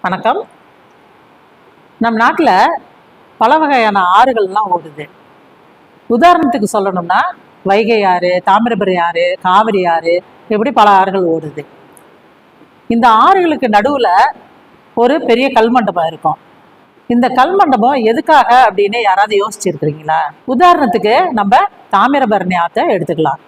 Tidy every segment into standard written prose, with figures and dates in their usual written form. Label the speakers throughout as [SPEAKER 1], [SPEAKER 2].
[SPEAKER 1] வணக்கம். நம் நாட்டில் பல வகையான ஆறுகள்லாம் ஓடுது. உதாரணத்துக்கு சொல்லணும்னா வைகை ஆறு, தாமிரபரணி ஆறு, காவிரி ஆறு, இப்படி பல ஆறுகள் ஓடுது. இந்த ஆறுகளுக்கு நடுவில் ஒரு பெரிய கல்மண்டபம் இருக்கும். இந்த கல்மண்டபம் எதுக்காக அப்படின்னு யாராவது யோசிச்சிருக்கிறீங்களா? உதாரணத்துக்கு நம்ம தாமிரபரணி ஆற்றை எடுத்துக்கலாம்.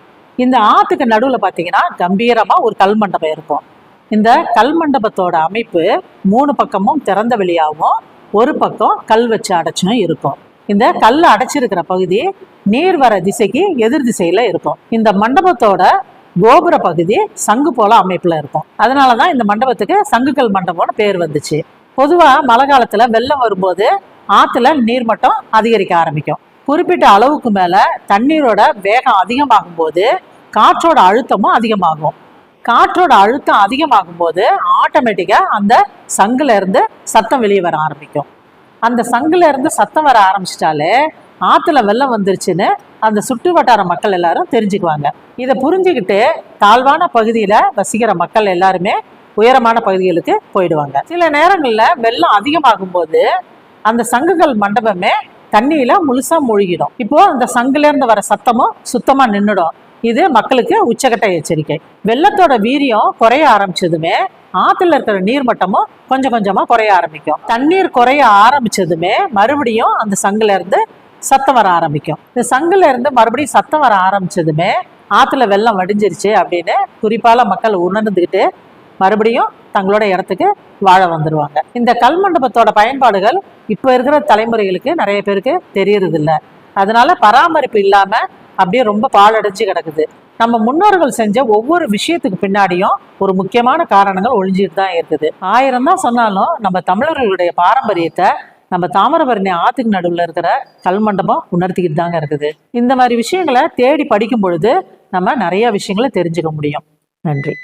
[SPEAKER 1] இந்த ஆற்றுக்கு நடுவில் பார்த்தீங்கன்னா கம்பீரமாக ஒரு கல்மண்டபம் இருக்கும். இந்த கல்மண்டபத்தோட அமைப்பு 3 பக்கமும் திறந்த வெளியாகவும் ஒரு பக்கம் கல் வச்சு அடைச்சும் இருக்கும். இந்த கல் அடைச்சிருக்கிற பகுதி நீர் வர திசைக்கு எதிர் திசையில இருக்கும். இந்த மண்டபத்தோட கோபுர பகுதி சங்கு போல அமைப்புல இருக்கும். அதனாலதான் இந்த மண்டபத்துக்கு சங்குக்கல் மண்டபம்னு பேர் வந்துச்சு. பொதுவா மழை காலத்துல வெள்ளம் வரும்போது ஆத்துல நீர்மட்டம் அதிகரிக்க ஆரம்பிக்கும். குறிப்பிட்ட அளவுக்கு மேல தண்ணீரோட வேகம் அதிகமாகும் போது காற்றோட அழுத்தமும் அதிகமாகும். காற்றோட அழுத்தம் அதிகமாகும் போது ஆட்டோமேட்டிக்கா அந்த சங்குல இருந்து சத்தம் வெளியே வர ஆரம்பிக்கும். அந்த சங்குல இருந்து சத்தம் வர ஆரம்பிச்சிட்டாலே ஆத்துல வெள்ளம் வந்துருச்சுன்னு அந்த சுற்று வட்டார மக்கள் எல்லாரும் தெரிஞ்சுக்குவாங்க. இதை புரிஞ்சுக்கிட்டு தாழ்வான பகுதியில வசிக்கிற மக்கள் எல்லாருமே உயரமான பகுதிகளுக்கு போயிடுவாங்க. சில நேரங்கள்ல வெள்ளம் அதிகமாகும் போது அந்த சங்குகள் மண்டபமே தண்ணியில முழுசா மூழ்கிடும். இப்போ அந்த சங்குல இருந்து வர சத்தமும் சுத்தமா நின்றுடும். இது மக்களுக்கு உச்சகட்ட எச்சரிக்கை. வெள்ளத்தோட வீரியம் குறைய ஆரம்பிச்சதுமே ஆத்துல இருக்கிற நீர்மட்டமும் கொஞ்சம் கொஞ்சமா குறைய ஆரம்பிக்கும். தண்ணீர் குறைய ஆரம்பிச்சதுமே மறுபடியும் அந்த சங்குல இருந்து சத்தம் வர ஆரம்பிக்கும். இந்த சங்குல இருந்து மறுபடியும் சத்தம் வர ஆரம்பிச்சதுமே ஆத்துல வெள்ளம் வடிஞ்சிருச்சு அப்படின்னு குறிப்பால மக்கள் உணர்ந்துக்கிட்டு மறுபடியும் தங்களோட இடத்துக்கு வாழ வந்துடுவாங்க. இந்த கல்மண்டபத்தோட பயன்பாடுகள் இப்ப இருக்கிற தலைமுறைகளுக்கு நிறைய பேருக்கு தெரியறது இல்லை. அதனால பராமரிப்பு இல்லாம அப்படியே ரொம்ப பாழடைஞ்சு கிடக்குது. நம்ம முன்னோர்கள் செஞ்ச ஒவ்வொரு விஷயத்துக்கு பின்னாடியும் ஒரு முக்கியமான காரணங்கள் ஒளிஞ்சிட்டு தான் இருக்குது. 1000 தான் சொன்னாலும் நம்ம தமிழர்களுடைய பாரம்பரியத்தை நம்ம தாமிரபரணி ஆத்துக்கு நடுவில் இருக்கிற கல்மண்டபம் உணர்த்திக்கிட்டு தாங்க இருக்குது. இந்த மாதிரி விஷயங்களை தேடி படிக்கும் பொழுது நம்ம நிறைய விஷயங்களை தெரிஞ்சுக்க முடியும். நன்றி.